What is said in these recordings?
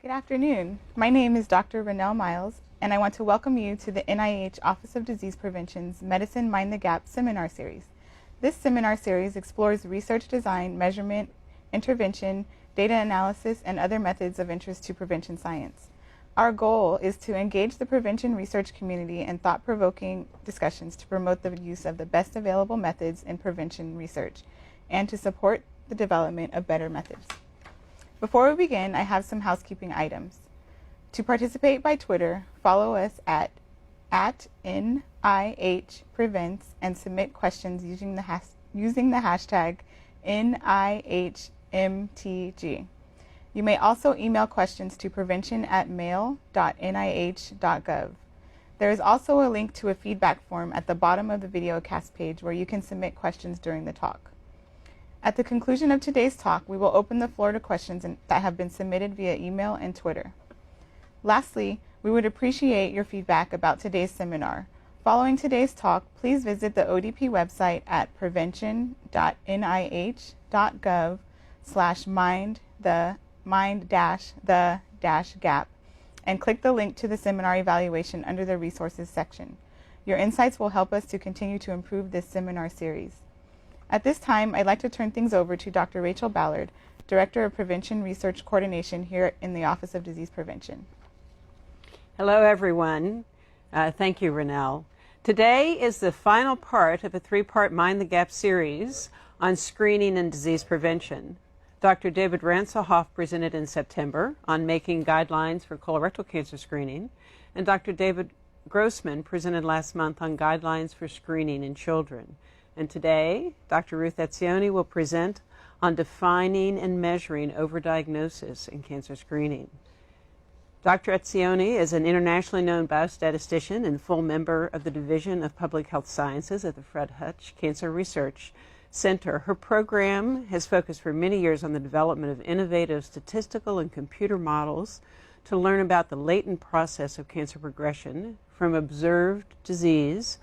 Good afternoon. My name is Dr. Renelle Miles, and I want to welcome you to the NIH Office of Disease Prevention's Medicine Mind the Gap seminar series. This seminar series explores research design, measurement, intervention, data analysis, and other methods of interest to prevention science. Our goal is to engage the prevention research community in thought-provoking discussions to promote the use of the best available methods in prevention research and to support the development of better methods. Before we begin, I have some housekeeping items. To participate by Twitter, follow us at NIHprevents and submit questions using the hashtag NIHMTG. You may also email questions to prevention@mail.nih.gov. There is also a link to a feedback form at the bottom of the videocast page where you can submit questions during the talk. At the conclusion of today's talk, we will open the floor to questions that have been submitted via email and Twitter. Lastly, we would appreciate your feedback about today's seminar. Following today's talk, please visit the ODP website at prevention.nih.gov/mind-the-gap and click the link to the seminar evaluation under the resources section. Your insights will help us to continue to improve this seminar series. At this time, I'd like to turn things over to Dr. Rachel Ballard, Director of Prevention Research Coordination here in the Office of Disease Prevention. Hello, everyone. Thank you, Renelle. Today is the final part of a three-part Mind the Gap series on screening and disease prevention. Dr. David Ransohoff presented in September on making guidelines for colorectal cancer screening, and Dr. David Grossman presented last month on guidelines for screening in children. And today, Dr. Ruth Etzioni will present on defining and measuring overdiagnosis in cancer screening. Dr. Etzioni is an internationally known biostatistician and full member of the Division of Public Health Sciences at the Fred Hutch Cancer Research Center. Her program has focused for many years on the development of innovative statistical and computer models to learn about the latent process of cancer progression from observed disease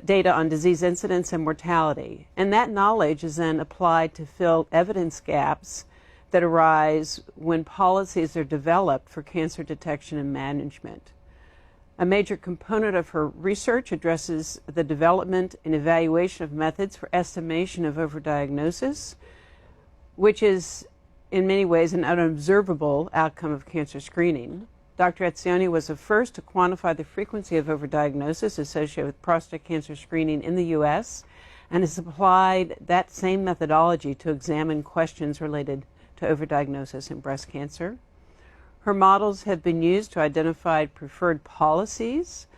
data on disease incidence and mortality. And that knowledge is then applied to fill evidence gaps that arise when policies are developed for cancer detection and management. A major component of her research addresses the development and evaluation of methods for estimation of overdiagnosis, which is in many ways an unobservable outcome of cancer screening. Dr. Etzioni was the first to quantify the frequency of overdiagnosis associated with prostate cancer screening in the U.S. and has applied that same methodology to examine questions related to overdiagnosis in breast cancer. Her models have been used to identify preferred policies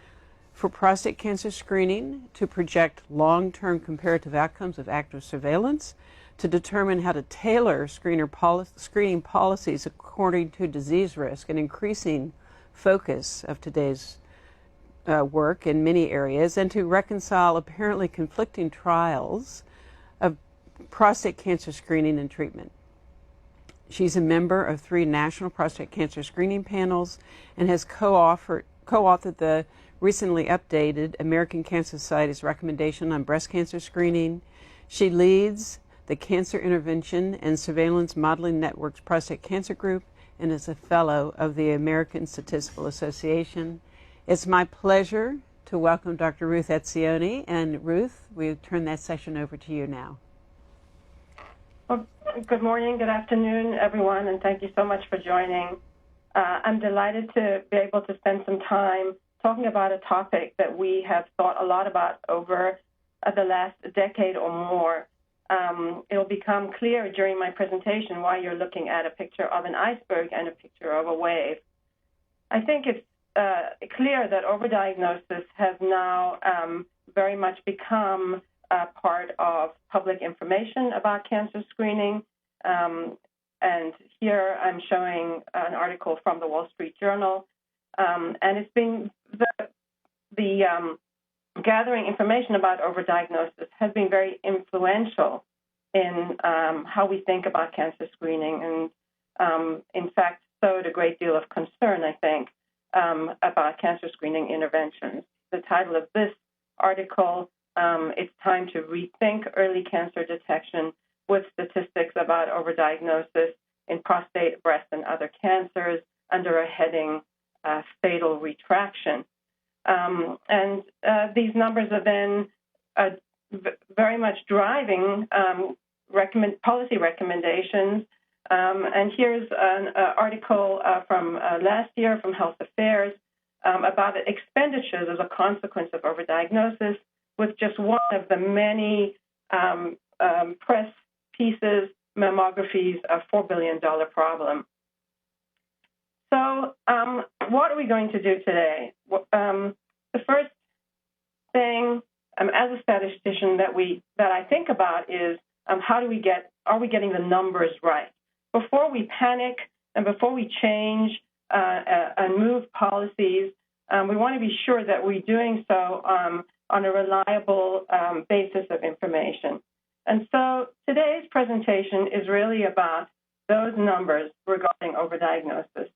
for prostate cancer screening, to project long-term comparative outcomes of active surveillance, to determine how to tailor screening policies according to disease risk, an increasing focus of today's work in many areas, and to reconcile apparently conflicting trials of prostate cancer screening and treatment. She's a member of 3 national prostate cancer screening panels and has co-authored the recently updated American Cancer Society's recommendation on breast cancer screening. She leads the Cancer Intervention and Surveillance Modeling Network's Prostate Cancer Group, and is a fellow of the American Statistical Association. It's my pleasure to welcome Dr. Ruth Etzioni. And Ruth, we turn that session over to you now. Well, good morning, good afternoon, everyone, and thank you so much for joining. I'm delighted to be able to spend some time talking about a topic that we have thought a lot about over the last decade or more. It'll become clear during my presentation why you're looking at a picture of an iceberg and a picture of a wave. I think it's clear that overdiagnosis has now very much become part of public information about cancer screening. And here I'm showing an article from the Wall Street Journal. And it's been the gathering information about overdiagnosis has been very influential in how we think about cancer screening, and in fact sowed a great deal of concern, I think, about cancer screening interventions. The title of this article, It's Time to Rethink Early Cancer Detection with Statistics About Overdiagnosis, in prostate, breast, and other cancers under a heading fatal retraction. And these numbers are then very much driving policy recommendations. And here's an article from last year from Health Affairs about expenditures as a consequence of overdiagnosis, with just one of the many press pieces, mammography's a $4 billion problem. So what are we going to do today? The first thing as a statistician that I think about is are we getting the numbers right? Before we panic and before we change and move policies, we want to be sure that we're doing so on a reliable basis of information. And so today's presentation is really about those numbers regarding overdiagnosis.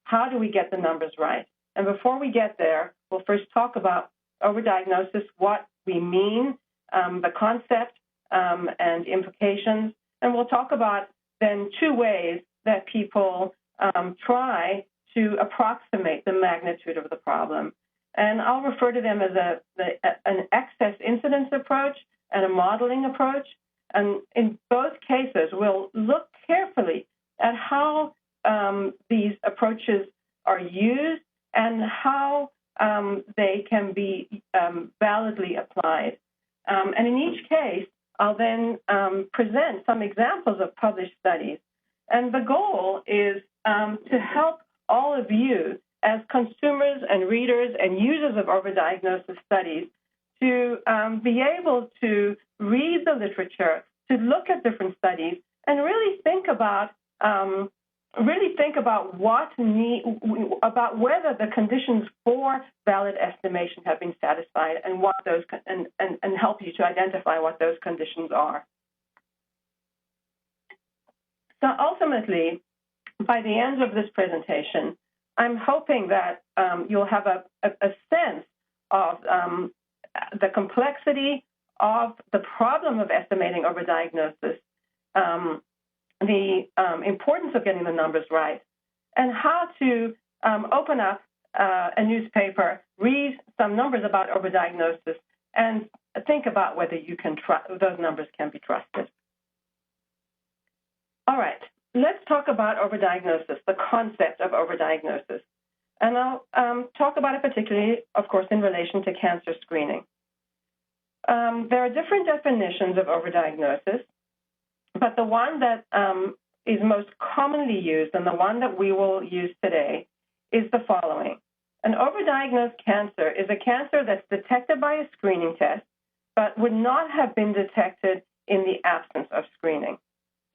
How do we get the numbers right? And before we get there, we'll first talk about overdiagnosis, what we mean, the concept and implications, and we'll talk about then two ways that people try to approximate the magnitude of the problem. And I'll refer to them as an excess incidence approach and a modeling approach. And in both cases, we'll look carefully at how these approaches are used and how they can be validly applied. And in each case, I'll then present some examples of published studies. And the goal is to help all of you as consumers and readers and users of overdiagnosis studies to be able to read the literature, to look at different studies, and really think about about whether the conditions for valid estimation have been satisfied and what those and help you to identify what those conditions are. So ultimately, by the end of this presentation, I'm hoping that you'll have a sense of the complexity of the problem of estimating overdiagnosis, the importance of getting the numbers right, and how to open up a newspaper, read some numbers about overdiagnosis, and think about whether you can those numbers can be trusted. All right, let's talk about overdiagnosis, the concept of overdiagnosis. And I'll talk about it particularly, of course, in relation to cancer screening. There are different definitions of overdiagnosis, but the one that is most commonly used and the one that we will use today is the following. An overdiagnosed cancer is a cancer that's detected by a screening test, but would not have been detected in the absence of screening.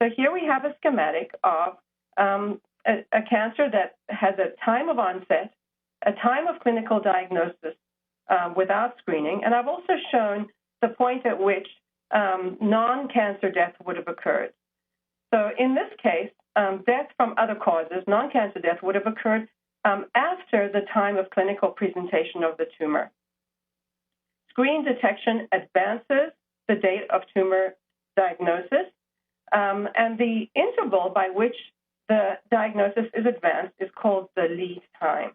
So here we have a schematic of a cancer that has a time of onset, a time of clinical diagnosis without screening, and I've also shown the point at which non-cancer death would have occurred. So in this case, death from other causes, non-cancer death, would have occurred after the time of clinical presentation of the tumor. Screen detection advances the date of tumor diagnosis, and the interval by which the diagnosis is advanced is called the lead time.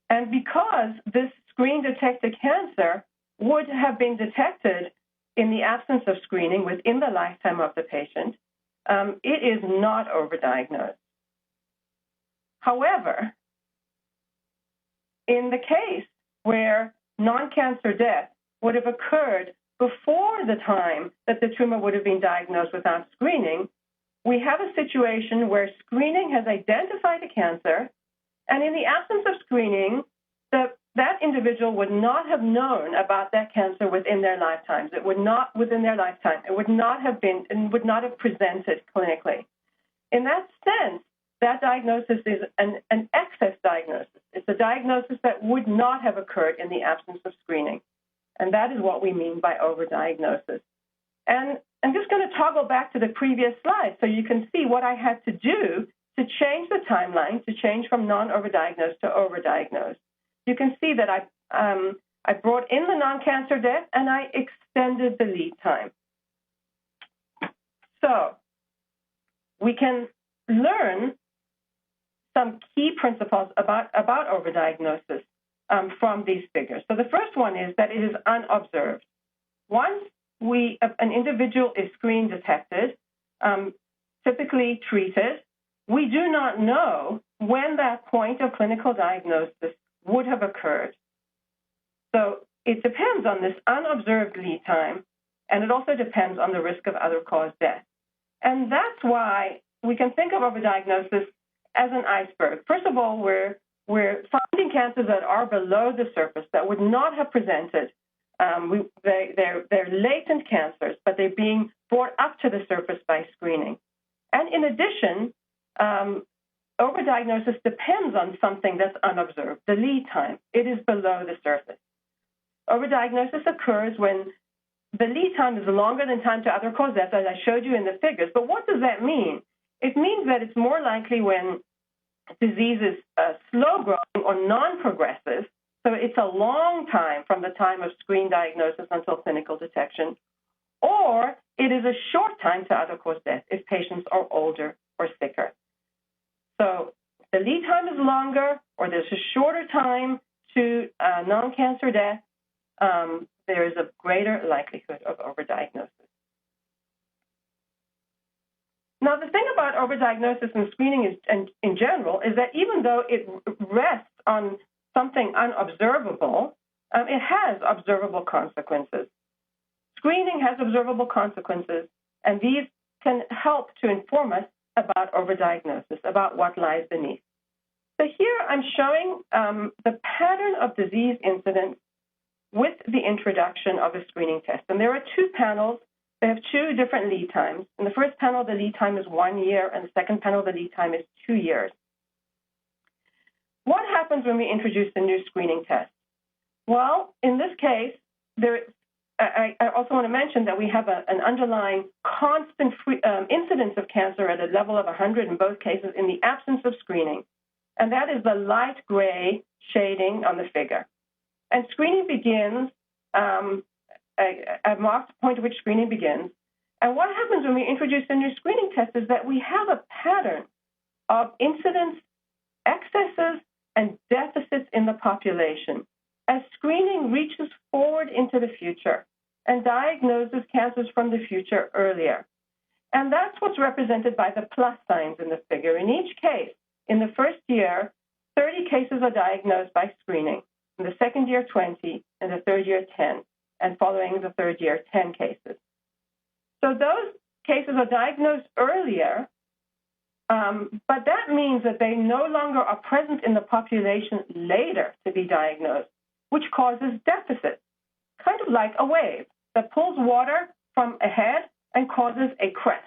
And because this screen-detected cancer would have been detected in the absence of screening within the lifetime of the patient, it is not overdiagnosed. However, in the case where non-cancer death would have occurred before the time that the tumor would have been diagnosed without screening, we have a situation where screening has identified the cancer, and in the absence of screening, that individual would not have known about that cancer within their lifetimes. It would not, within their lifetime, it would not have been and would not have presented clinically. In that sense, that diagnosis is an excess diagnosis. It's a diagnosis that would not have occurred in the absence of screening. And that is what we mean by overdiagnosis. And I'm just going to toggle back to the previous slide so you can see what I had to do to change the timeline, to change from non-overdiagnosed to overdiagnosed. You can see that I brought in the non-cancer death and I extended the lead time. So we can learn some key principles about overdiagnosis from these figures. So the first one is that it is unobserved. Once an individual is screen detected, typically treated, we do not know when that point of clinical diagnosis would have occurred. So it depends on this unobserved lead time, and it also depends on the risk of other-cause death. And that's why we can think of overdiagnosis as an iceberg. First of all, we're finding cancers that are below the surface that would not have presented. They're latent cancers, but they're being brought up to the surface by screening. And in addition, overdiagnosis depends on something that's unobserved, the lead time. It is below the surface. Overdiagnosis occurs when the lead time is longer than time to other cause death, as I showed you in the figures. But what does that mean? It means that it's more likely when disease is slow-growing or non-progressive, so it's a long time from the time of screen diagnosis until clinical detection, or it is a short time to other cause death if patients are older or sicker. So the lead time is longer, or there's a shorter time to non-cancer death, there is a greater likelihood of overdiagnosis. Now, the thing about overdiagnosis and screening in general is that even though it rests on something unobservable, it has observable consequences. Screening has observable consequences, and these can help to inform us about overdiagnosis, about what lies beneath. So here I'm showing the pattern of disease incidence with the introduction of a screening test. And there are two panels. They have two different lead times. In the first panel, the lead time is 1 year, and the second panel, the lead time is 2 years. What happens when we introduce a new screening test? Well, in this case, I also want to mention that we have an underlying constant incidence of cancer at a level of 100 in both cases in the absence of screening. And that is the light gray shading on the figure. And screening begins, I've marked the point at which screening begins. And what happens when we introduce a new screening test is that we have a pattern of incidence, excesses, and deficits in the population as screening reaches forward into the future and diagnoses cancers from the future earlier. And that's what's represented by the plus signs in the figure. In each case, in the first year, 30 cases are diagnosed by screening. In the second year, 20. In the third year, 10. And following the third year, 10 cases. So those cases are diagnosed earlier, but that means that they no longer are present in the population later to be diagnosed, which causes deficits, kind of like a wave that pulls water from ahead and causes a crest.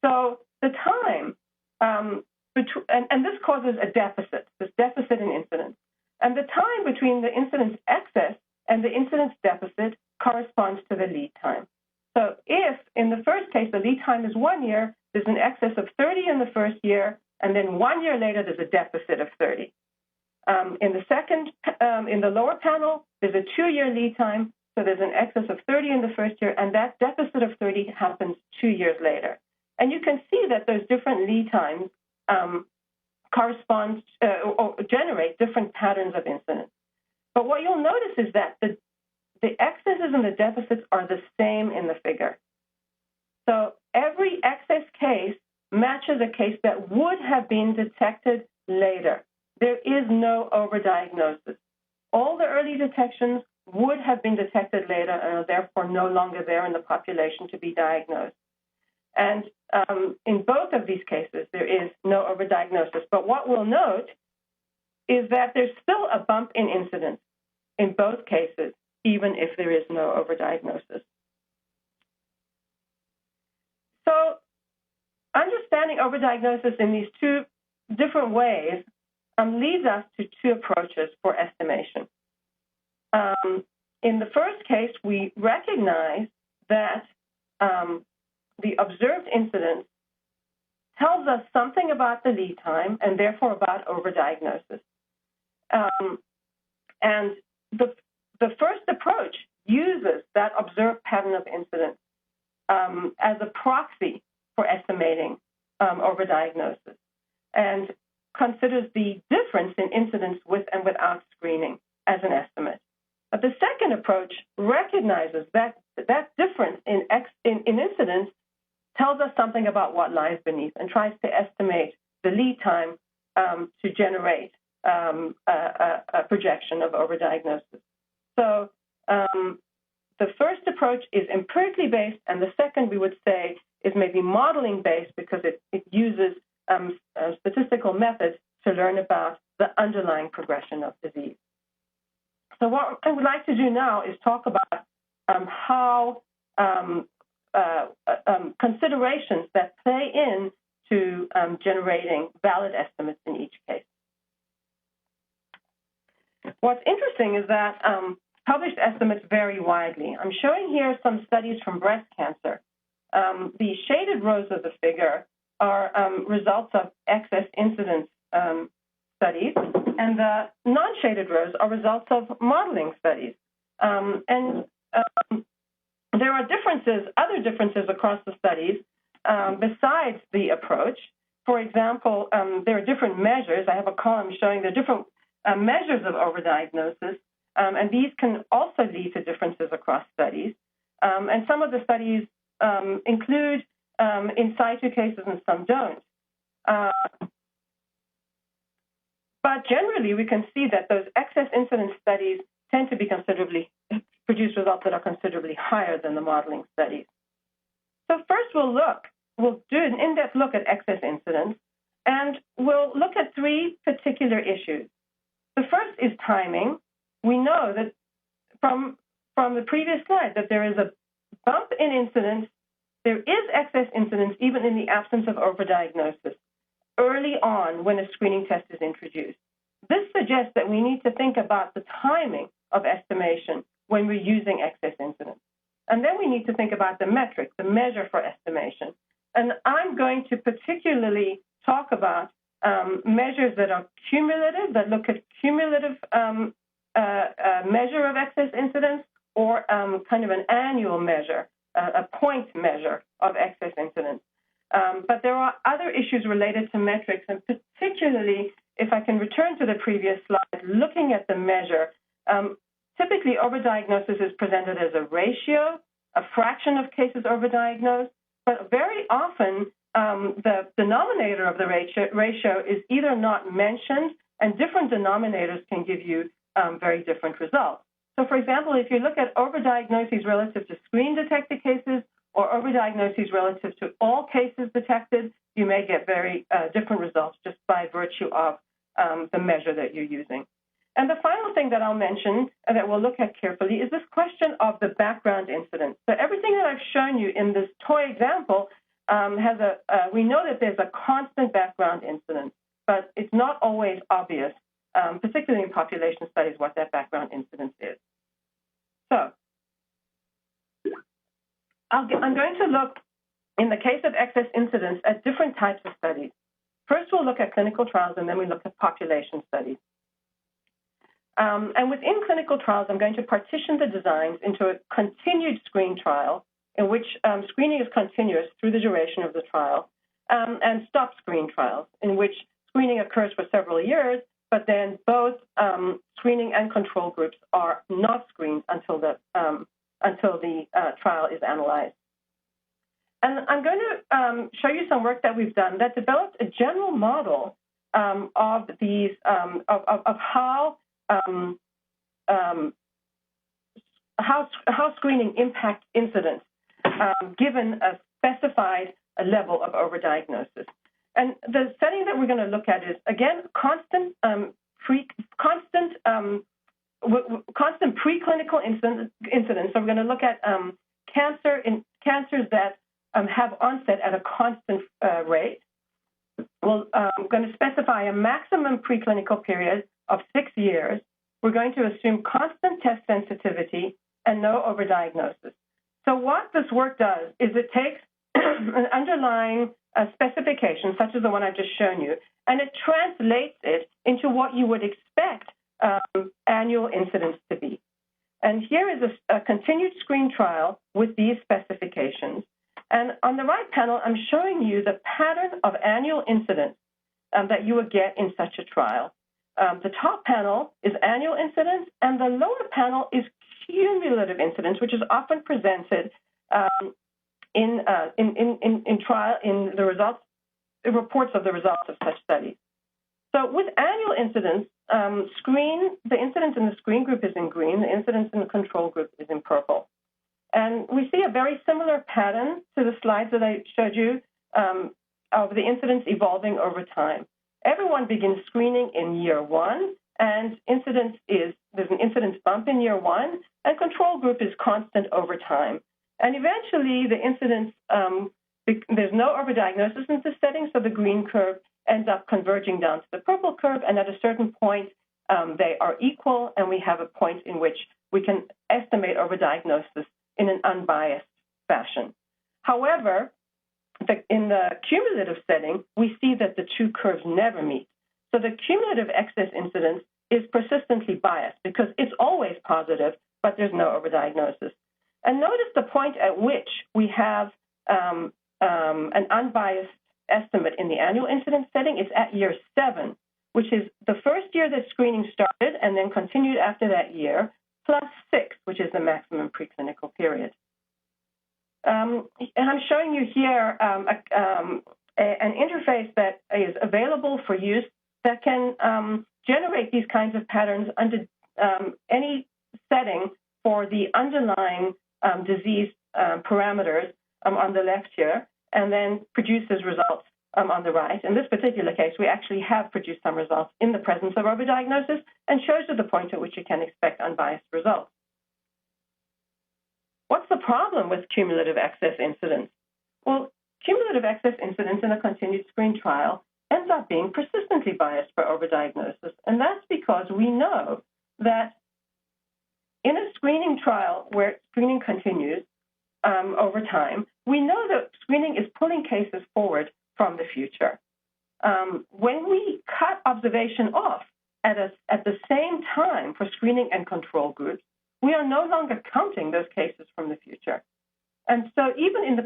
So the time, and this causes a deficit, this deficit in incidence. And the time between the incidence excess and the incidence deficit corresponds to the lead time. So if, in the first case, the lead time is 1 year, there's an excess of 30 in the first year, and then 1 year later, there's a deficit of 30. In the second, in the lower panel, there's a 2-year lead time, so there's an excess of 30 in the first year, and that deficit of 30 happens 2 years later. And you can see that those different lead times correspond or generate different patterns of incidence. But what you'll notice is that the excesses and the deficits are the same in the figure. So every excess case matches a case that would have been detected later. There is no overdiagnosis. All the early detections would have been detected later and are therefore no longer there in the population to be diagnosed. And in both of these cases, there is no overdiagnosis. But what we'll note is that there's still a bump in incidence in both cases, even if there is no overdiagnosis. So understanding overdiagnosis in these two different ways leads us to two approaches for estimation. In the first case, we recognize that the observed incidence tells us something about the lead time and therefore about overdiagnosis. And the first approach uses that observed pattern of incidence as a proxy for estimating overdiagnosis and considers the difference in incidence with and without screening as an estimate. But the second approach recognizes that difference in incidence tells us something about what lies beneath and tries to estimate the lead time to generate a projection of overdiagnosis. So the first approach is empirically based, and the second, we would say, is maybe modeling based because it uses statistical methods to learn about the underlying progression of disease. So what I would like to do now is talk about how considerations that play into generating valid estimates in each case. What's interesting is that published estimates vary widely. I'm showing here some studies from breast cancer. The shaded rows of the figure are results of excess incidence studies, and the non-shaded rows are results of modeling studies. There are other differences across the studies besides the approach. For example, there are different measures. I have a column showing the different measures of overdiagnosis, and these can also lead to differences across studies. And some of the studies include in situ cases and some don't. But generally, we can see that those excess incidence studies tend to produce results that are considerably higher than the modeling studies. So first we'll do an in-depth look at excess incidence, and we'll look at three particular issues. The first is timing. We know that from the previous slide that there is a bump in incidence. There is excess incidence even in the absence of overdiagnosis early on when a screening test is introduced. This suggests that we need to think about the timing of estimation when we're using excess incidence. And then we need to think about the metric, the measure for estimation. And I'm going to particularly talk about measures that are cumulative, that look at cumulative measure of excess incidence, or kind of an annual measure, a point measure of excess incidence. But there are other issues related to metrics, and particularly, if I can return to the previous slide, looking at the measure, typically overdiagnosis is presented as a ratio, a fraction of cases overdiagnosed, but very often the denominator of the ratio is either not mentioned, and different denominators can give you very different results. So, for example, if you look at overdiagnoses relative to screen-detected cases or overdiagnoses relative to all cases detected, you may get very different results just by virtue of the measure that you're using. And the final thing that I'll mention and that we'll look at carefully is this question of the background incidence. So everything that I've shown you in this toy example we know that there's a constant background incidence, but it's not always obvious, particularly in population studies, what that background incidence is. So I'm going to look, in the case of excess incidence, at different types of studies. First, we'll look at clinical trials, and then we look at population studies. And within clinical trials, I'm going to partition the designs into a continued screen trial, in which screening is continuous through the duration of the trial, and stop screen trials, in which screening occurs for several years, but then both screening and control groups are not screened until the trial is analyzed. And I'm going to show you some work that we've done that developed a general model of these how screening impacts incidence given a specified level of overdiagnosis. And the setting that we're going to look at is, again, constant preclinical incidence. So we're going to look at cancers that have onset at a constant rate. We're going to specify a maximum preclinical period of 6 years. We're going to assume constant test sensitivity and no overdiagnosis. So what this work does is it takes an underlying specification, such as the one I've just shown you, and it translates it into what you would expect annual incidence to be. And here is a continued screen trial with these specifications. And on the right panel, I'm showing you the pattern of annual incidence that you would get in such a trial. The top panel is annual incidence, and the lower panel is cumulative incidence, which is often presented in reports of the results of such studies. So with annual incidence, the incidence in the screen group is in green, the incidence in the control group is in purple. And we see a very similar pattern to the slides that I showed you of the incidence evolving over time. Everyone begins screening in year 1, and there's an incidence bump in year 1, and control group is constant over time. And eventually, the incidence, there's no overdiagnosis in this setting, so the green curve ends up converging down to the purple curve, and at a certain point, they are equal, and we have a point in which we can estimate overdiagnosis in an unbiased fashion. However, in the cumulative setting, we see that the two curves never meet. So the cumulative excess incidence is persistently biased because it's always positive, but there's no overdiagnosis. And notice the point at which we have an unbiased estimate in the annual incidence setting is at year 7, which is the first year that screening started and then continued after that year, plus 6, which is the maximum preclinical period. And I'm showing you here an interface that is available for use that can generate these kinds of patterns under any setting for the underlying disease parameters on the left here, and then produces results on the right. In this particular case, we actually have produced some results in the presence of overdiagnosis and shows you the point at which you can expect unbiased results. What's the problem with cumulative excess incidence? Well, cumulative excess incidence in a continued screen trial ends up being persistently biased for overdiagnosis, and that's because we know that in a screening trial where screening continues over time, we know that screening is pulling cases forward from the future. When we cut observation off at the same time for screening and control groups, we are no longer counting those cases from the future. And so even in the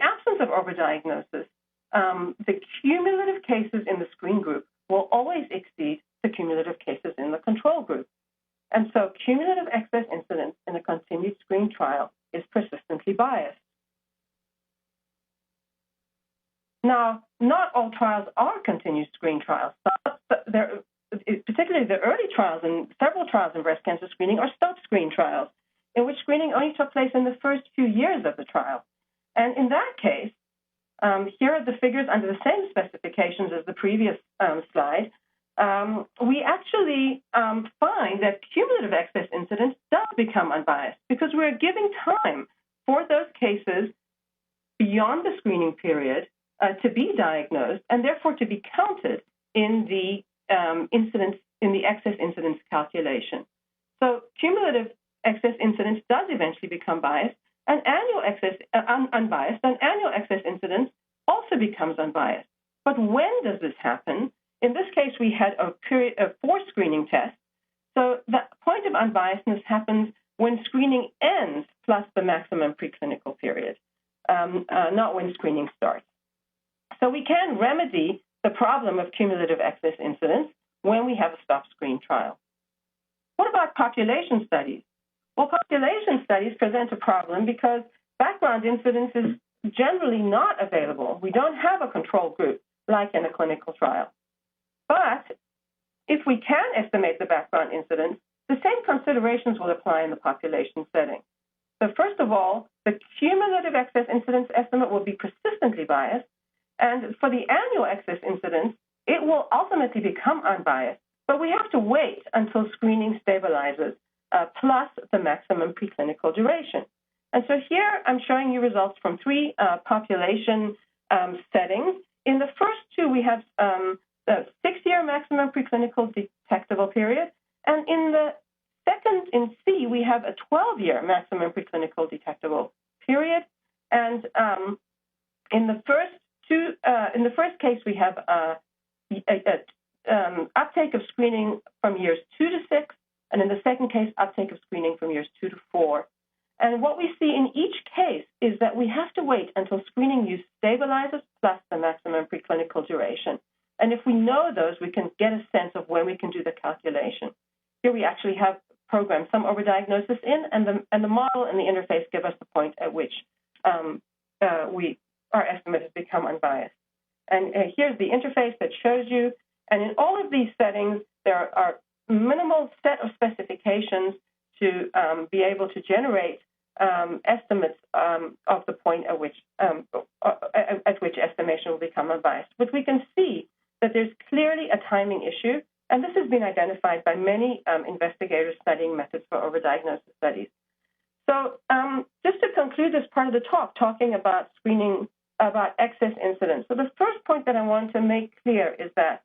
absence of overdiagnosis, the cumulative cases in the screen group will always exceed the cumulative cases in the control group. And so cumulative excess incidence in a continued screen trial is persistently biased. Now, not all trials are continued screen trials. Particularly the early trials and several trials in breast cancer screening are stop screen trials, in which screening only took place in the first few years of the trial. And in that case, here are the figures under the same specifications as the previous slide. We actually find that cumulative excess incidence does become unbiased because we're giving time for those cases beyond the screening period to be diagnosed and therefore to be counted in the excess incidence calculation. So cumulative excess incidence does eventually become biased, and unbiased, and annual excess incidence also becomes unbiased. But when does this happen? In this case, we had a period of 4 screening tests. So the point of unbiasedness happens when screening ends plus the maximum preclinical period, not when screening starts. So we can remedy the problem of cumulative excess incidence when we have a stop screen trial. What about population studies? Well, population studies present a problem because background incidence is generally not available. We don't have a control group like in a clinical trial. But if we can estimate the background incidence, the same considerations will apply in the population setting. So first of all, the cumulative excess incidence estimate will be persistently biased, and for the annual excess incidence, it will ultimately become unbiased, but we have to wait until screening stabilizes, plus the maximum preclinical duration. And so here I'm showing you results from 3 population settings. In the first 2, we have the 6-year maximum preclinical detectable period, and in the second, in C, we have a 12-year maximum preclinical detectable period. And in the first case, we have uptake of screening from years 2 to 6, and in the second case, uptake of screening from years 2 to 4. And what we see in each case is that we have to wait until screening use stabilizes plus the maximum preclinical duration. And if we know those, we can get a sense of when we can do the calculation. Here we actually have programmed some overdiagnosis in, and the model and the interface give us the point at which our estimate has become unbiased. And here's the interface that shows you. And in all of these settings, there are minimal set of specifications to be able to generate estimates of the point at which estimation will become unbiased. But we can see that there's clearly a timing issue, and this has been identified by many investigators studying methods for overdiagnosis studies. So just to conclude this part of the talk, talking about screening, about excess incidence. So the first point that I want to make clear is that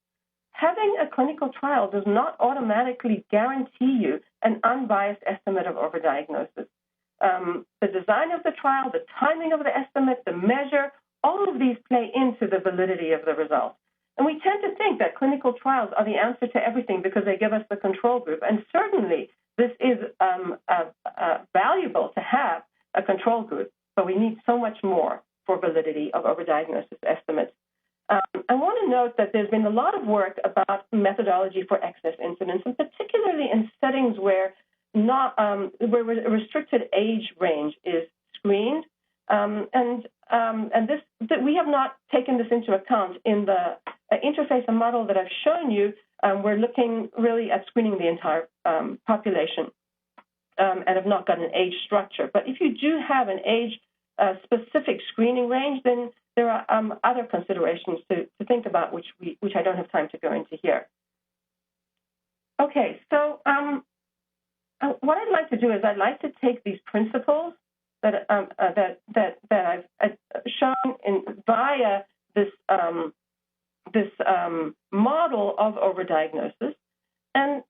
having a clinical trial does not automatically guarantee you an unbiased estimate of overdiagnosis. The design of the trial, the timing of the estimate, the measure, all of these play into the validity of the results. And we tend to think that clinical trials are the answer to everything because they give us the control group. And certainly this is valuable to have a control group, but we need so much more for validity of overdiagnosis estimates. I want to note that there's been a lot of work about methodology for excess incidence, and particularly in settings where where a restricted age range is screened, we have not taken this into account in the interface and model that I've shown you. We're looking really at screening the entire population and have not got an age structure. But if you do have an age-specific screening range, then there are other considerations to think about, which I don't have time to go into here. Okay, so what I'd like to do is I'd like to take these principles that I've shown via this model of overdiagnosis and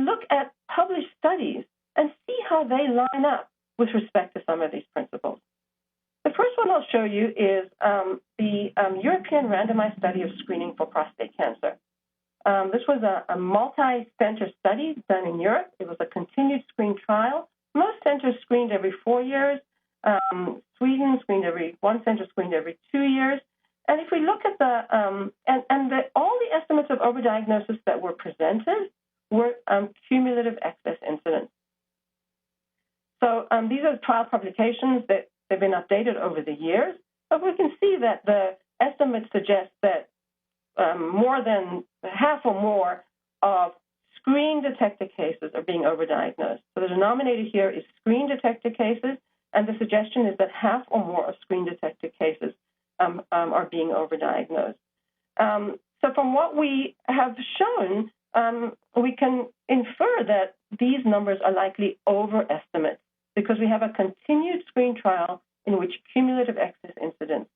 look at published studies and see how they line up with respect to some of these principles. The first one I'll show you is the European randomized study of screening for prostate cancer. This was a multi-center study done in Europe. It was a continued screen trial. Most centers screened every 4 years. Sweden screened one center screened every 2 years. And if we look at all the estimates of overdiagnosis that were presented were cumulative excess incidence. So these are trial publications that they've been updated over the years, but we can see that the estimates suggest that more than half or more of screen-detected cases are being overdiagnosed. So the denominator here is screen-detected cases, and the suggestion is that half or more of screen-detected cases are being overdiagnosed. So from what we have shown, we can infer that these numbers are likely overestimates because we have a continued screen trial in which cumulative excess incidence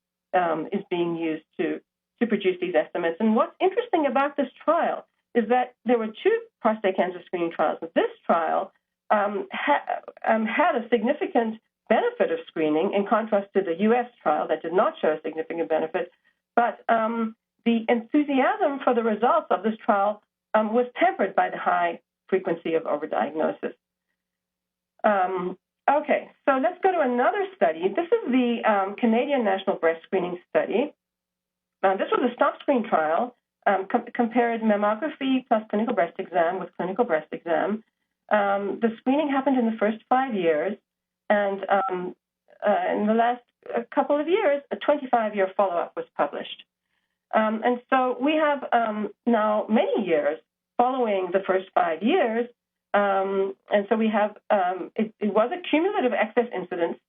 is being used to produce these estimates. And what's interesting about this trial is that there were two prostate cancer screening trials. This trial had a significant benefit of screening in contrast to the U.S. trial that did not show a significant benefit. But the enthusiasm for the results of this trial was tempered by the high frequency of overdiagnosis. Okay, so let's go to another study. This is the Canadian National Breast Screening Study. This was a stop screen trial, compared mammography plus clinical breast exam with clinical breast exam. The screening happened in the first 5 years, and in the last couple of years, a 25-year follow-up was published. And so we have now many years following the first 5 years, and so we have, it was a cumulative excess incidence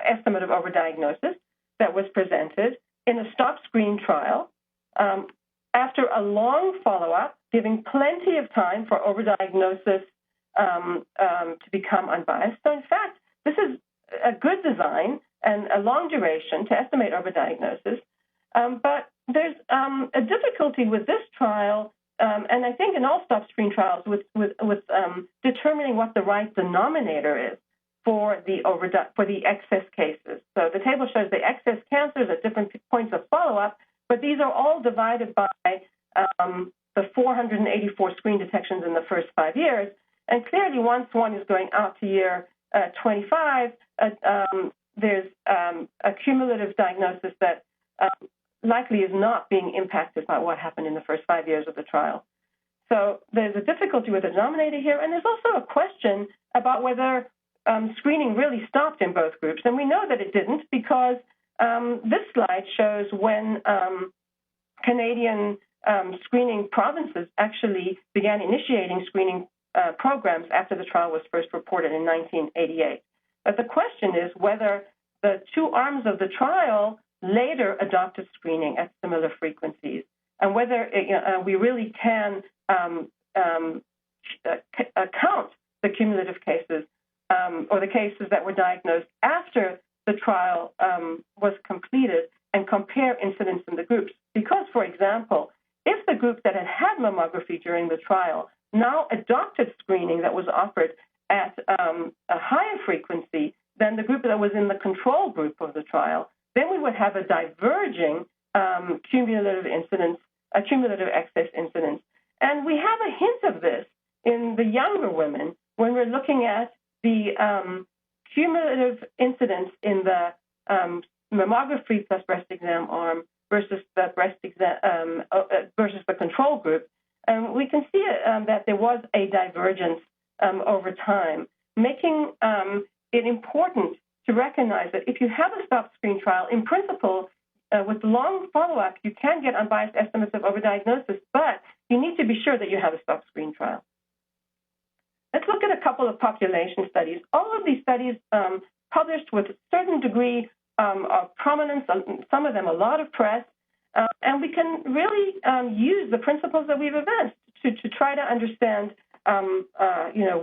estimate of overdiagnosis that was presented in a stop screen trial after a long follow-up, giving plenty of time for overdiagnosis to become unbiased. So in fact, this is a good design and a long duration to estimate overdiagnosis. But there's a difficulty with this trial, and I think in all stop screen trials, with determining what the right denominator is for the excess cases. So the table shows the excess cancers at different points of follow-up, but these are all divided by the 484 screen detections in the first 5 years. And clearly, once one is going out to year 25, there's a cumulative diagnosis that likely is not being impacted by what happened in the first 5 years of the trial. So there's a difficulty with the denominator here, and there's also a question about whether screening really stopped in both groups. And we know that it didn't because this slide shows when Canadian screening provinces actually began initiating screening programs after the trial was first reported in 1988. But the question is whether the two arms of the trial later adopted screening at similar frequencies, and whether we really can count the cumulative cases or the cases that were diagnosed after the trial was completed and compare incidence in the groups. Because, for example, if the group that had had mammography during the trial now adopted screening that was offered at a higher frequency than the group that was in the control group of the trial, then we would have a diverging cumulative excess incidence. And we have a hint of this in the younger women when we're looking at the cumulative incidence in the mammography plus breast exam arm versus the breast exam versus the control group. We can see that there was a divergence over time, making it important to recognize that if you have a stop screen trial, in principle, with long follow-up, you can get unbiased estimates of overdiagnosis, but you need to be sure that you have a stop screen trial. Let's look at a couple of population studies. All of these studies published with a certain degree of prominence, some of them a lot of press, and we can really use the principles that we've advanced to try to understand,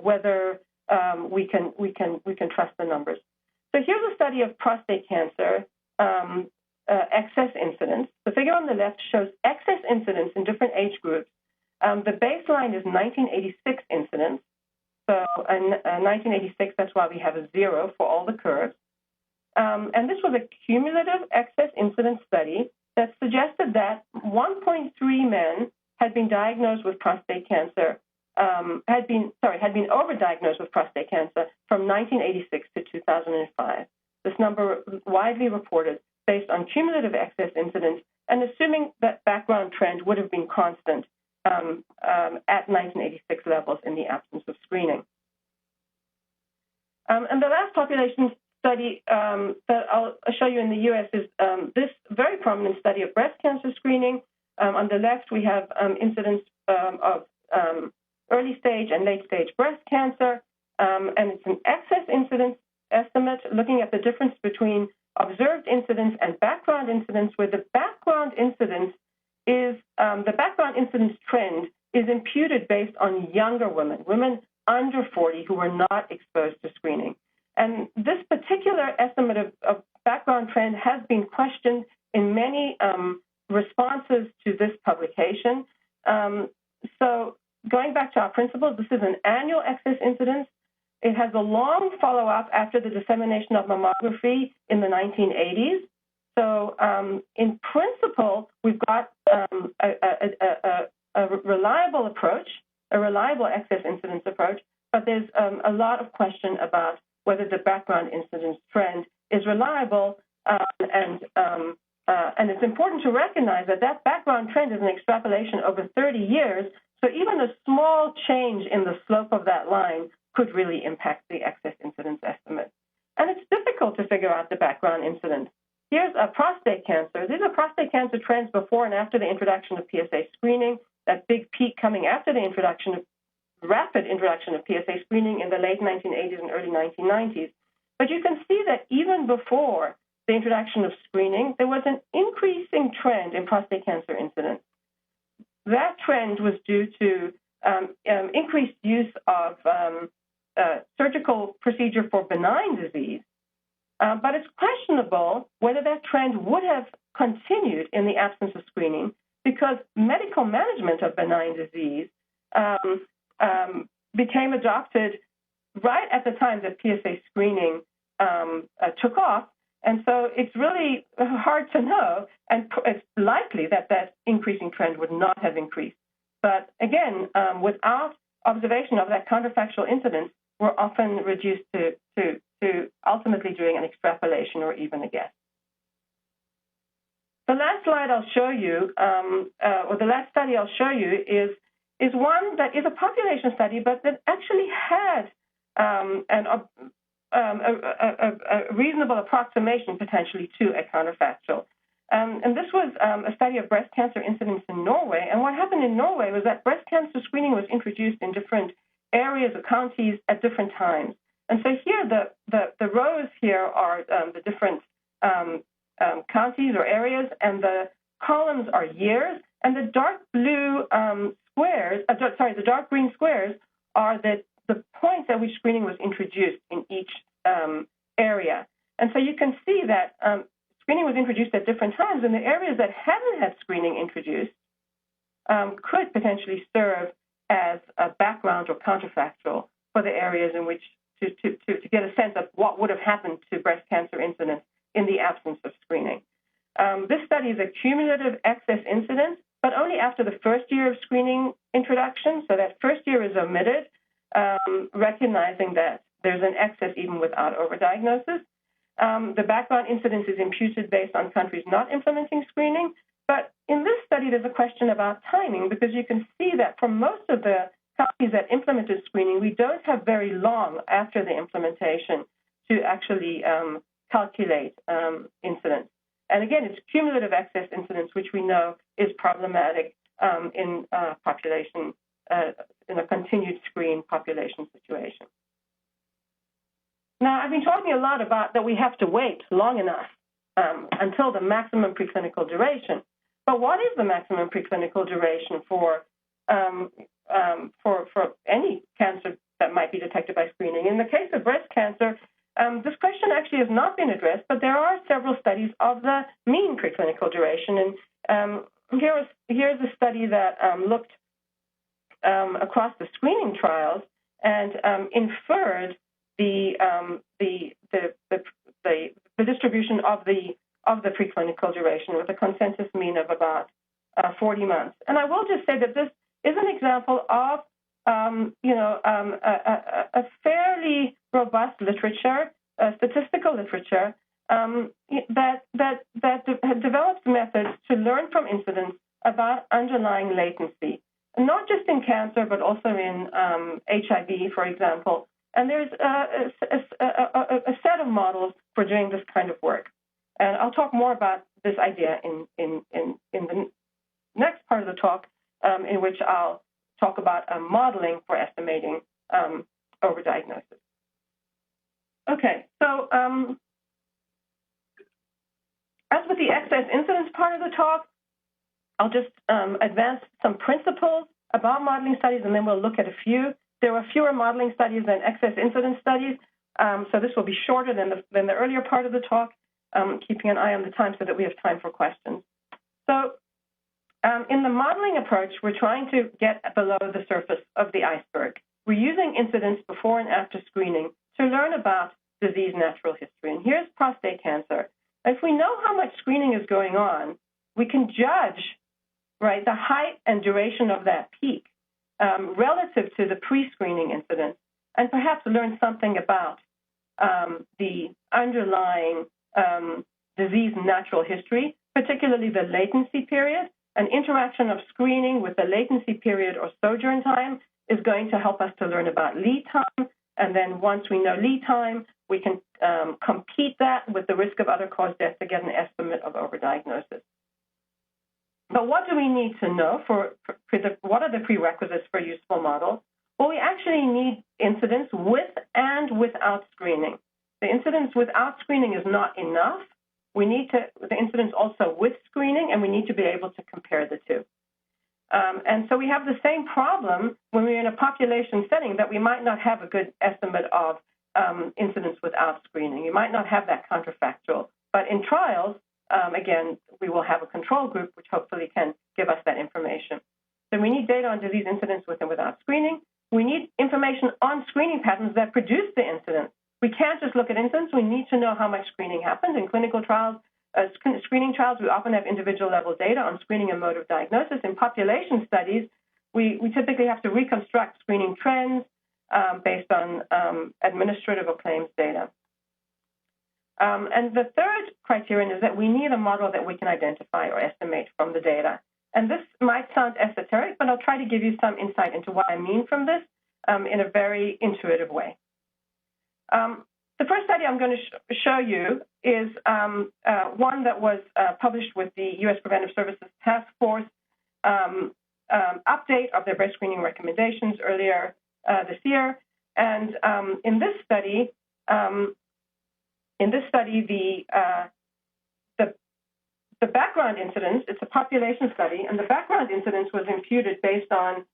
whether we can trust the numbers. So here's a study of prostate cancer excess incidence. The figure on the left shows excess incidence in different age groups. The baseline is 1986 incidence. So in 1986, that's why we have a 0 for all the curves. And this was a cumulative excess incidence study that suggested that 1.3 men had been diagnosed with prostate cancer, had been overdiagnosed with prostate cancer from 1986 to 2005. This number was widely reported based on cumulative excess incidence and assuming that background trend would have been constant at 1986 levels in the absence of screening. And the last population study that I'll show you in the U.S. is this very prominent study of breast cancer screening. On the left, we have incidence of early stage and late stage breast cancer, and it's an excess incidence estimate looking at the difference between observed incidence and background incidence, where the background incidence trend is imputed based on younger women under 40 who were not exposed to screening. And this particular estimate of background trend has been questioned in many responses to this publication. So going back to our principles, this is an annual excess incidence. It has a long follow-up after the dissemination of mammography in the 1980s. So in principle, we've got a reliable approach, a reliable excess incidence approach, but there's a lot of question about whether the background incidence trend is reliable, and it's important to recognize that that background trend is an extrapolation over 30 years, so even a small change in the slope of that line could really impact the excess incidence estimate. And it's difficult to figure out the background incidence. Here's a prostate cancer. These are prostate cancer trends before and after the introduction of PSA screening, that big peak coming after the rapid introduction of PSA screening in the late 1980s and early 1990s. But you can see that even before the introduction of screening, there was an increasing trend in prostate cancer incidence. That trend was due to increased use of surgical procedure for benign disease, but it's questionable whether that trend would have continued in the absence of screening, because medical management of benign disease became adopted right at the time that PSA screening took off. And so it's really hard to know, and it's likely that that increasing trend would not have increased. But again, without observation of that counterfactual incidence were often reduced to ultimately doing an extrapolation or even a guess. The last slide I'll show you, or the last study I'll show you, is one that is a population study, but that actually had a reasonable approximation potentially to a counterfactual. And this was a study of breast cancer incidence in Norway. And what happened in Norway was that breast cancer screening was introduced in different areas or counties at different times. And so here, the rows here are the different counties or areas, and the columns are years, and the dark blue squares, the dark green squares are the points at which screening was introduced in each area. And so you can see that screening was introduced at different times, and the areas that hadn't had screening introduced could potentially serve as a background or counterfactual for the areas in which to get a sense of what would have happened to breast cancer incidence in the absence of screening. This study is a cumulative excess incidence, but only after the first year of screening introduction. So that first year is omitted, recognizing that there's an excess even without overdiagnosis. The background incidence is imputed based on countries not implementing screening. But in this study, there's a question about timing, because you can see that for most of the countries that implemented screening, we don't have very long after the implementation to actually calculate incidence. And again, it's cumulative excess incidence, which we know is problematic in population, in a continued screen population situation. Now, I've been talking a lot about that we have to wait long enough until the maximum preclinical duration. But what is the maximum preclinical duration for any cancer that might be detected by screening? In the case of breast cancer, this question actually has not been addressed, but there are several studies of the mean preclinical duration. And here's a study that looked across the screening trials and inferred the distribution of the preclinical duration with a consensus mean of about 40 months. And I will just say that this is an example of a fairly robust literature, statistical literature that develops methods to learn from incidence about underlying latency, not just in cancer, but also in HIV, for example. And there's a set of models for doing this kind of work. And I'll talk more about this idea in the next part of the talk, in which I'll talk about modeling for estimating overdiagnosis. Okay, so as with the excess incidence part of the talk, I'll just advance some principles about modeling studies, and then we'll look at a few. There were fewer modeling studies than excess incidence studies, so this will be shorter than the earlier part of the talk, keeping an eye on the time so that we have time for questions. So in the modeling approach, we're trying to get below the surface of the iceberg. We're using incidence before and after screening to learn about disease natural history. And here's prostate cancer. If we know how much screening is going on, we can judge, right, the height and duration of that peak relative to the pre-screening incidence, and perhaps learn something about the underlying disease natural history, particularly the latency period. An interaction of screening with the latency period or sojourn time is going to help us to learn about lead time. And then once we know lead time, we can compete that with the risk of other-cause death to get an estimate of overdiagnosis. But what do we need to know what are the prerequisites for useful models? Well, we actually need incidence with and without screening. The incidence without screening is not enough. We need the incidence also with screening, and we need to be able to compare the two. And so we have the same problem when we're in a population setting, that we might not have a good estimate of incidence without screening. You might not have that counterfactual. But in trials, again, we will have a control group, which hopefully can give us that information. So we need data on disease incidence with and without screening. We need information on screening patterns that produce the incidence. We can't just look at incidence. We need to know how much screening happened. In clinical trials, screening trials, we often have individual level data on screening and mode of diagnosis. In population studies, we typically have to reconstruct screening trends based on administrative or claims data. And the third criterion is that we need a model that we can identify or estimate from the data. And this might sound esoteric, but I'll try to give you some insight into what I mean from this in a very intuitive way. The first study I'm going to show you is one that was published with the U.S. Preventive Services Task Force update of their breast screening recommendations earlier this year. And in this study, the background incidence, it's a population study, and the background incidence was imputed based on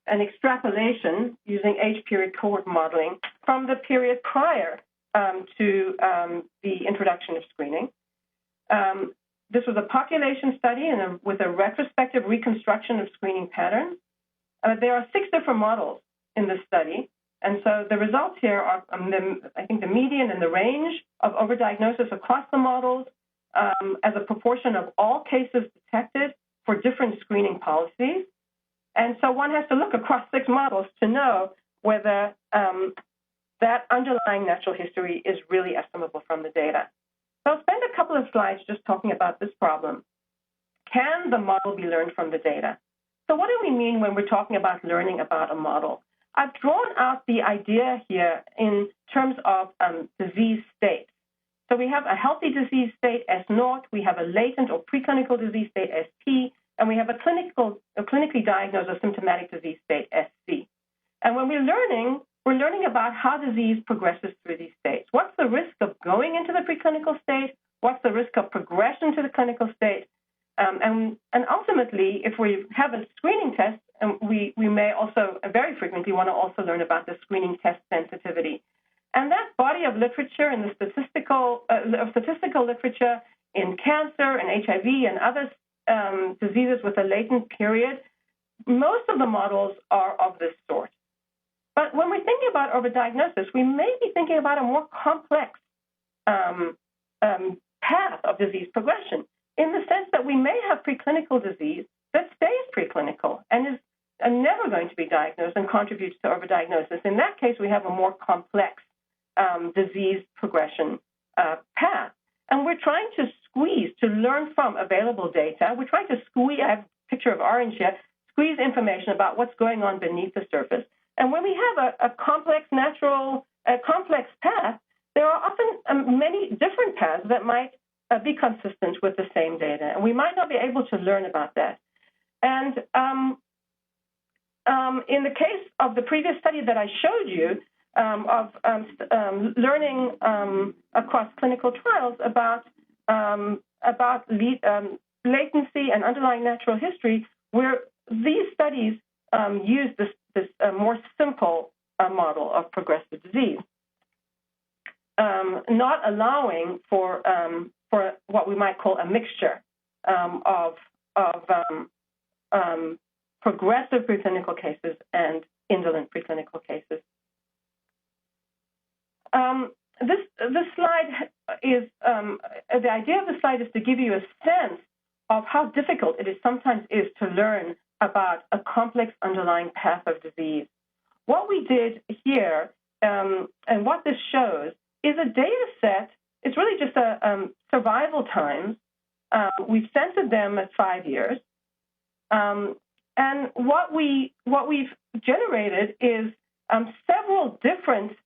an extrapolation using age period cohort modeling from the period prior to the introduction of screening. This was a population study with a retrospective reconstruction of screening patterns. There are 6 different models in this study. And so the results here are, I think, the median and the range of overdiagnosis across the models as a proportion of all cases detected for different screening policies. And so one has to look across 6 models to know whether that underlying natural history is really estimable from the data. So I'll spend a couple of slides just talking about this problem. Can the model be learned from the data? So what do we mean when we're talking about learning about a model? I've drawn out the idea here in terms of disease states. So we have a healthy disease state, S0, we have a latent or preclinical disease state, ST, and we have a clinically diagnosed or symptomatic disease state, SC. And when we're learning about how disease progresses through these states. What's the risk of going into the preclinical state? What's the risk of progression to the clinical state? And ultimately, if we have a screening test, we may also very frequently want to also learn about the screening test sensitivity. And that body of literature in the statistical literature in cancer and HIV and other diseases with a latent period, most of the models are of this sort. But when we're thinking about overdiagnosis, we may be thinking about a more complex path of disease progression in the sense that we may have preclinical disease that stays preclinical and is never going to be diagnosed and contributes to overdiagnosis. In that case, we have a more complex disease progression path. And we're trying to learn from available data. We're trying to squeeze, I have a picture of orange here, squeeze information about what's going on beneath the surface. And when we have a complex path, there are often many different paths that might be consistent with the same data. And we might not be able to learn about that. And in the case of the previous study that I showed you of learning across clinical trials about latency and underlying natural history, where these studies use this more simple model of progressive disease, not allowing for what we might call a mixture of progressive preclinical cases and indolent preclinical cases. This slide is, the idea of the slide is to give you a sense of how difficult it sometimes is to learn about a complex underlying path of disease. What we did here, and what this shows, is a data set. It's really just a survival times. We've censored them at 5 years. And what we've generated is several different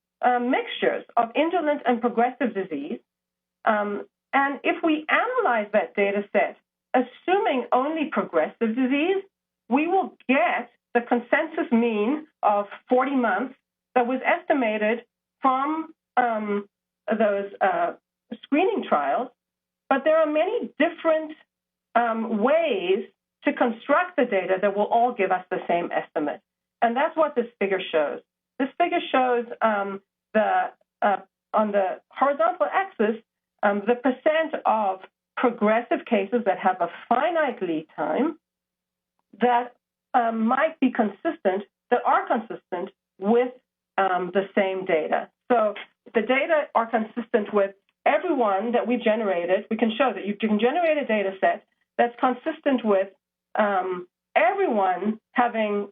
mixtures of indolent and progressive disease. And if we analyze that data set, assuming only progressive disease, we will get the consensus mean of 40 months that was estimated from those screening trials. But there are many different ways to construct the data that will all give us the same estimate. And that's what this figure shows. This figure shows on the horizontal axis, the percent of progressive cases that have a finite lead time that might be consistent, that are consistent with the same data. So the data are consistent with everyone that we generated. We can show that you can generate a data set that's consistent with everyone having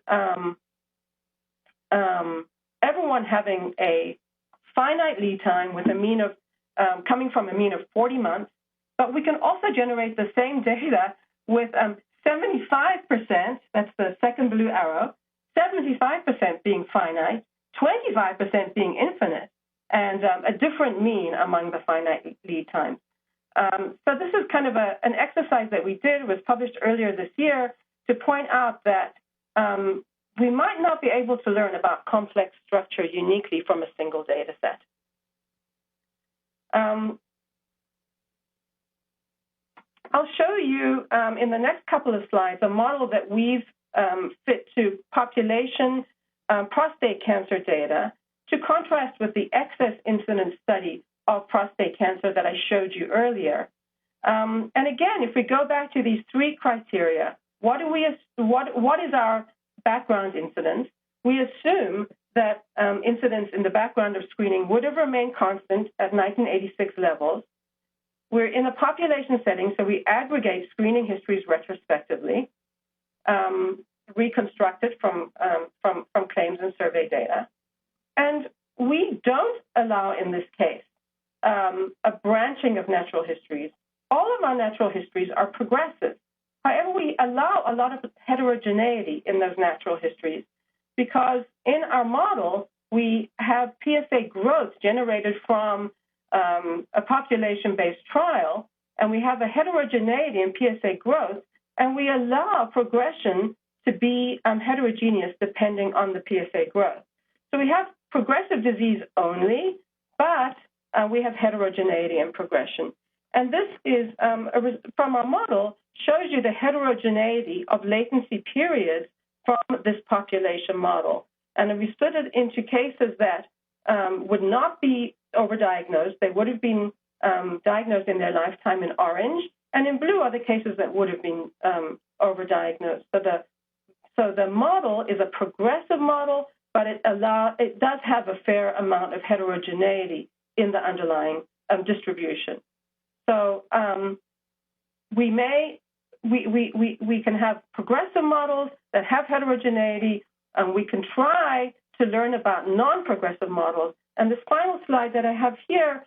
a finite lead time with a mean of coming from a mean of 40 months, but we can also generate the same data with 75%, that's the second blue arrow, 75% being finite, 25% being infinite, and a different mean among the finite lead times. So this is kind of an exercise that we did. It was published earlier this year to point out that we might not be able to learn about complex structure uniquely from a single data set. I'll show you in the next couple of slides a model that we've fit to population prostate cancer data to contrast with the excess incidence study of prostate cancer that I showed you earlier. And again, if we go back to these three criteria, what is our background incidence? We assume that incidence in the background of screening would have remained constant at 1986 levels. We're in a population setting, so we aggregate screening histories retrospectively, reconstructed from claims and survey data. And we don't allow, in this case, a branching of natural histories. All of our natural histories are progressive. However, we allow a lot of heterogeneity in those natural histories because in our model, we have PSA growth generated from a population-based trial, and we have a heterogeneity in PSA growth, and we allow progression to be heterogeneous depending on the PSA growth. So we have progressive disease only, but we have heterogeneity in progression. And this is, from our model, shows you the heterogeneity of latency periods from this population model. And we split it into cases that would not be overdiagnosed. They would have been diagnosed in their lifetime in orange, and in blue are the cases that would have been overdiagnosed. So the model is a progressive model, but it does have a fair amount of heterogeneity in the underlying distribution. So we can have progressive models that have heterogeneity, and we can try to learn about non-progressive models. And this final slide that I have here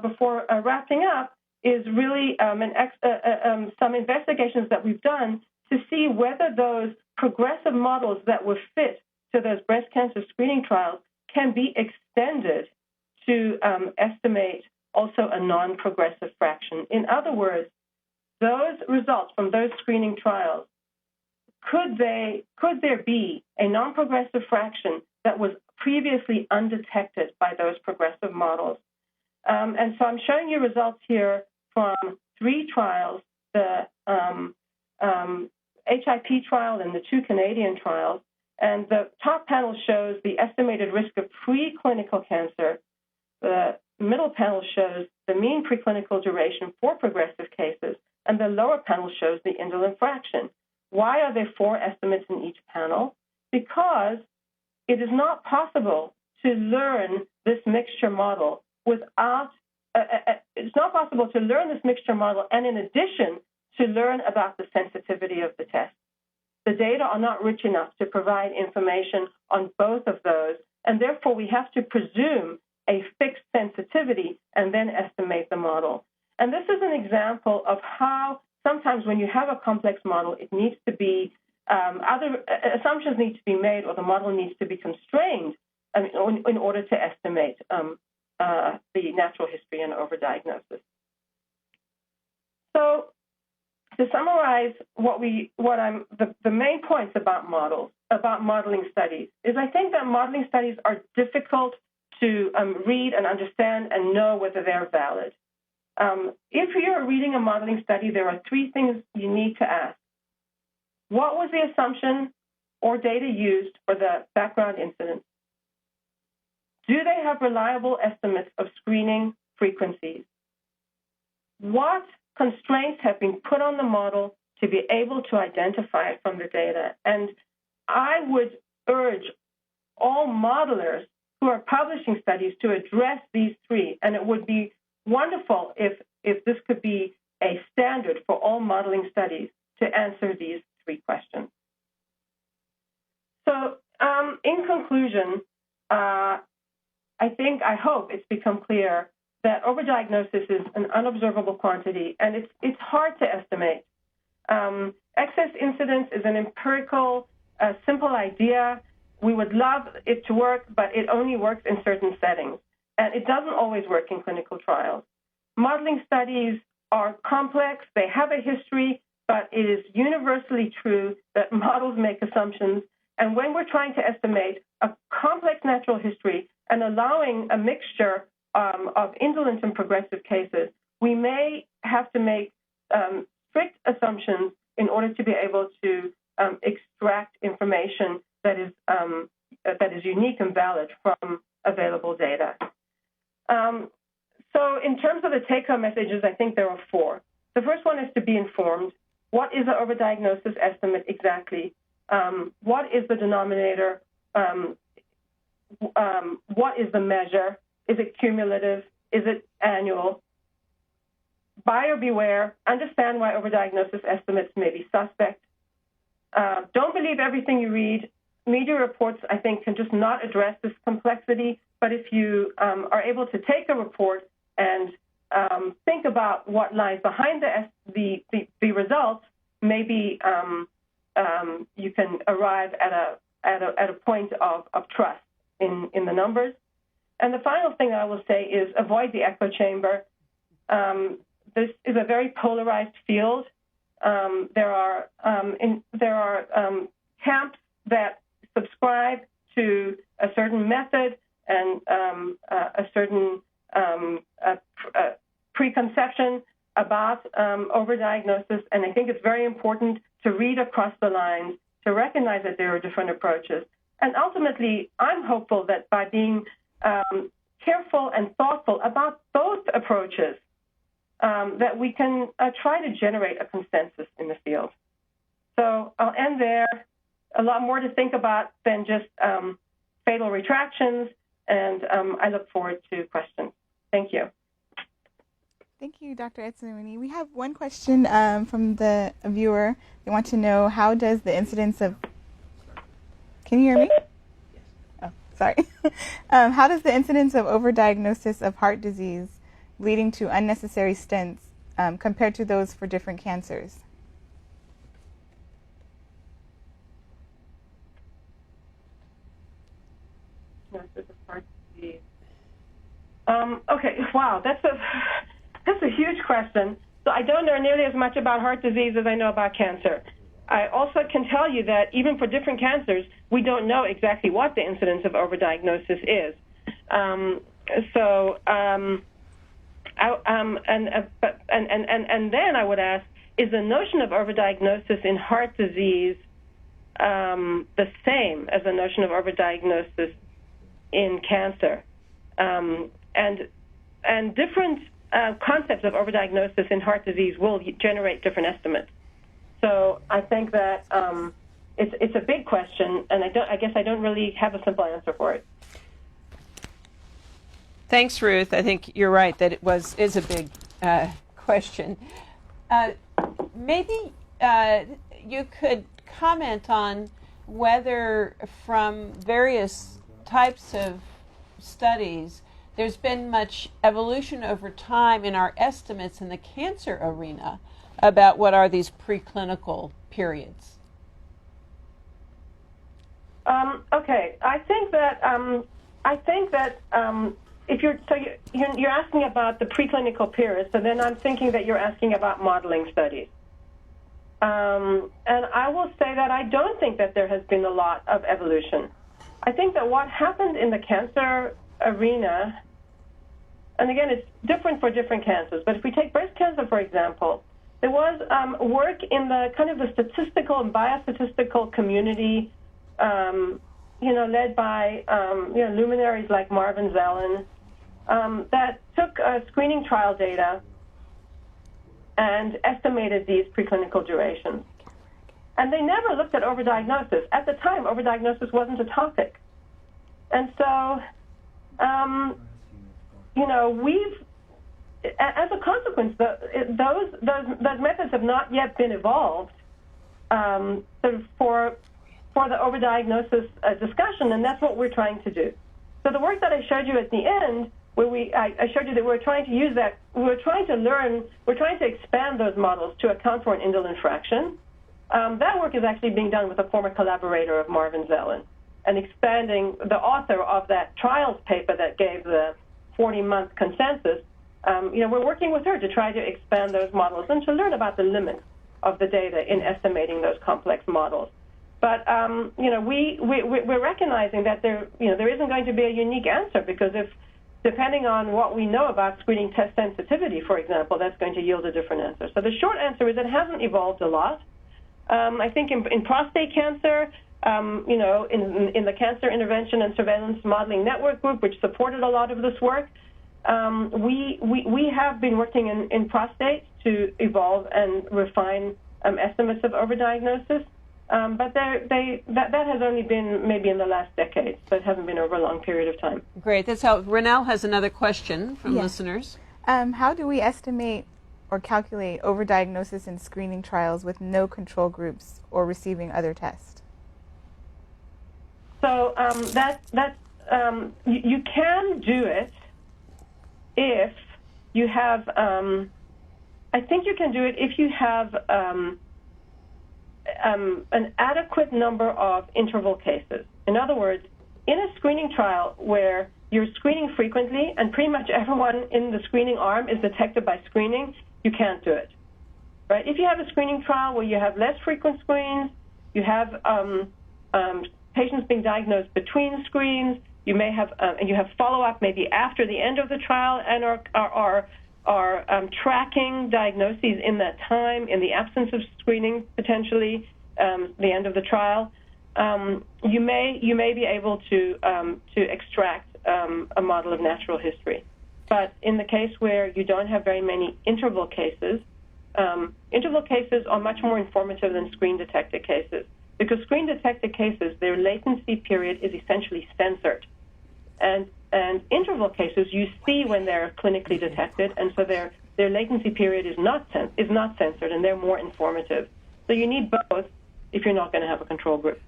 before wrapping up is really some investigations that we've done to see whether those progressive models that were fit to those breast cancer screening trials can be extended to estimate also a non-progressive fraction. In other words, those results from those screening trials, could there be a non-progressive fraction that was previously undetected by those progressive models? And so I'm showing you results here from 3 trials, the HIP trial and the 2 Canadian trials. And the top panel shows the estimated risk of preclinical cancer. The middle panel shows the mean preclinical duration for progressive cases, and the lower panel shows the indolent fraction. Why are there 4 estimates in each panel? Because it is not possible to learn this mixture model without, it's not possible to learn this mixture model and in addition to learn about the sensitivity of the test. The data are not rich enough to provide information on both of those, and therefore we have to presume a fixed sensitivity and then estimate the model. And this is an example of how sometimes when you have a complex model, it needs to be, other assumptions need to be made or the model needs to be constrained in order to estimate the natural history and overdiagnosis. So to summarize the main points about models, about modeling studies, is I think that modeling studies are difficult to read and understand and know whether they're valid. If you're reading a modeling study, there are 3 things you need to ask. What was the assumption or data used for the background incidence? Do they have reliable estimates of screening frequencies? What constraints have been put on the model to be able to identify it from the data? And I would urge all modelers who are publishing studies to address these 3, and it would be wonderful if this could be a standard for all modeling studies to answer these 3 questions. become clear that overdiagnosis is an unobservable quantity, and it's hard to estimate. Excess incidence is an empirical, simple idea. We would love it to work, but it only works in certain settings, and it doesn't always work in clinical trials. Modeling studies are complex. They have a history, but it is universally true that models make assumptions, and when we're trying to estimate a complex natural history and allowing a mixture of indolent and progressive cases, we may have to make strict assumptions in order to be able to extract information that is unique and valid from available data. So in terms of the take-home messages, I think there are four. The first one is to be informed. What is the overdiagnosis estimate exactly? What is the denominator? What is the measure? Is it cumulative? Is it annual? Buyer beware. Understand why overdiagnosis estimates may be suspect. Don't believe everything you read. Media reports, I think, can just not address this complexity. But if you are able to take a report and think about what lies behind the results, maybe you can arrive at a point of trust in the numbers. And the final thing I will say is avoid the echo chamber. This is a very polarized field. There are camps that subscribe to a certain method and a certain preconception about overdiagnosis, and I think it's very important to read across the lines to recognize that there are different approaches. And ultimately, I'm hopeful that by being careful and thoughtful about both approaches, that we can try to generate a consensus in the field. So I'll end there. A lot more to think about than just fatal retractions, and I look forward to questions. Thank you. Thank you, Dr. Etzioni. We have one question from the viewer. They want to know, how does the incidence of... Can you hear me? Oh, sorry. How does the incidence of overdiagnosis of heart disease leading to unnecessary stents compared to those for different cancers? Okay, wow, that's a huge question. So I don't know nearly as much about heart disease as I know about cancer. I also can tell you that even for different cancers, we don't know exactly what the incidence of overdiagnosis is. And then I would ask, is the notion of overdiagnosis in heart disease the same as the notion of overdiagnosis in cancer? And different concepts of overdiagnosis in heart disease will generate different estimates. So I think that it's a big question, and I guess I don't really have a simple answer for it. Thanks, Ruth. I think you're right that it is a big question. Maybe you could comment on whether from various types of studies there's been much evolution over time in our estimates in the cancer arena about what are these preclinical periods. Okay, I think that if you're asking about the preclinical periods, so then I'm thinking that you're asking about modeling studies. And I will say that I don't think that there has been a lot of evolution. I think that what happened in the cancer arena, and again, it's different for different cancers, but if we take breast cancer, for example, there was work in the kind of the statistical and biostatistical community, led by luminaries like Marvin Zelen, that took screening trial data and estimated these preclinical durations. And they never looked at overdiagnosis. At the time, overdiagnosis wasn't a topic. And so, as a consequence, those methods have not yet been evolved sort of for the overdiagnosis discussion, and that's what we're trying to do. So the work that I showed you at the end I showed you that we're trying to use that. We're trying to expand those models to account for an indolent fraction. That work is actually being done with a former collaborator of Marvin Zelen, and expanding the author of that trials paper that gave the 40-month consensus. We're working with her to try to expand those models and to learn about the limits of the data in estimating those complex models. But we're recognizing that there isn't going to be a unique answer, because depending on what we know about screening test sensitivity, for example, that's going to yield a different answer. So the short answer is it hasn't evolved a lot. I think in prostate cancer, in the Cancer Intervention and Surveillance Modeling Network group, which supported a lot of this work, we have been working in prostate to evolve and refine estimates of overdiagnosis. But that has only been maybe in the last decade, so it hasn't been over a long period of time. Great. That's how Renelle has another question from listeners. How do we estimate or calculate overdiagnosis in screening trials with no control groups or receiving other tests? So you can do it if you have. I think you can do it if you have an adequate number of interval cases. In other words, in a screening trial where you're screening frequently and pretty much everyone in the screening arm is detected by screening, you can't do it, right? If you have a screening trial where you have less frequent screens, you have patients being diagnosed between screens, you may have and you have follow-up maybe after the end of the trial and are tracking diagnoses in that time, in the absence of screening, potentially the end of the trial, you may be able to extract a model of natural history. But in the case where you don't have very many interval cases are much more informative than screen-detected cases, because screen-detected cases, their latency period is essentially censored. And interval cases, you see when they're clinically detected, and so their latency period is not censored, and they're more informative. So you need both if you're not going to have a control group.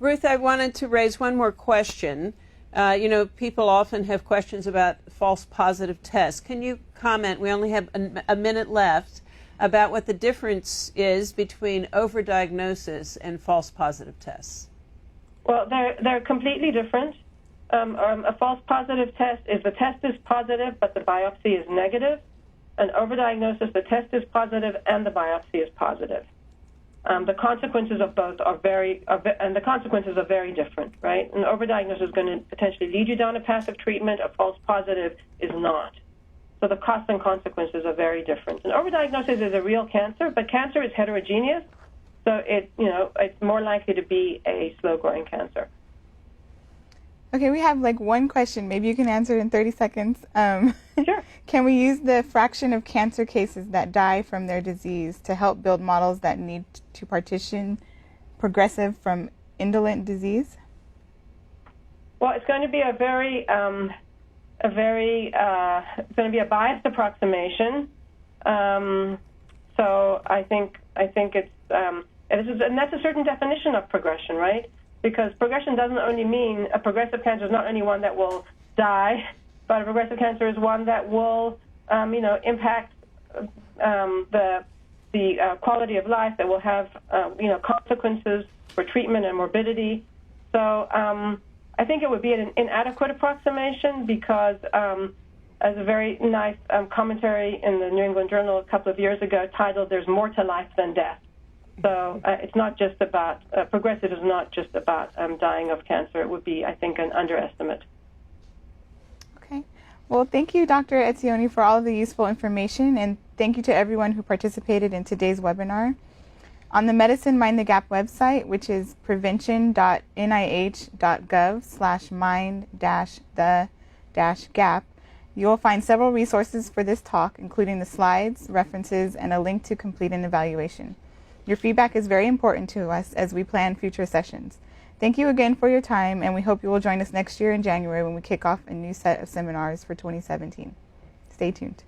Ruth, I wanted to raise one more question. People often have questions about false positive tests. Can you comment, we only have a minute left, about what the difference is between overdiagnosis and false positive tests? Well, they're completely different. A false positive test is the test is positive, but the biopsy is negative. An overdiagnosis, the test is positive and the biopsy is positive. The consequences of both are very different, right? An overdiagnosis is going to potentially lead you down a path of treatment. A false positive is not. So the costs and consequences are very different. An overdiagnosis is a real cancer, but cancer is heterogeneous, so it's more likely to be a slow-growing cancer. Okay, we have one question. Maybe you can answer it in 30 seconds. Sure. Can we use the fraction of cancer cases that die from their disease to help build models that need to partition progressive from indolent disease? Well, it's going to be it's going to be a biased approximation. So I think it's and that's a certain definition of progression, right? Because progression doesn't only mean a progressive cancer is not only one that will die, but a progressive cancer is one that will, impact the quality of life, that will have, consequences for treatment and morbidity. So I think it would be an inadequate approximation because, as a very nice commentary in the New England Journal a couple of years ago titled, "There's more to life than death." So it's not just about, progressive is not just about dying of cancer. It would be, I think, an underestimate. Okay. Well, thank you, Dr. Etzioni, for all of the useful information, and thank you to everyone who participated in today's webinar. On the Medicine Mind the Gap website, which is prevention.nih.gov/mind-the-gap, you will find several resources for this talk, including the slides, references, and a link to complete an evaluation. Your feedback is very important to us as we plan future sessions. Thank you again for your time, and we hope you will join us next year in January when we kick off a new set of seminars for 2017. Stay tuned.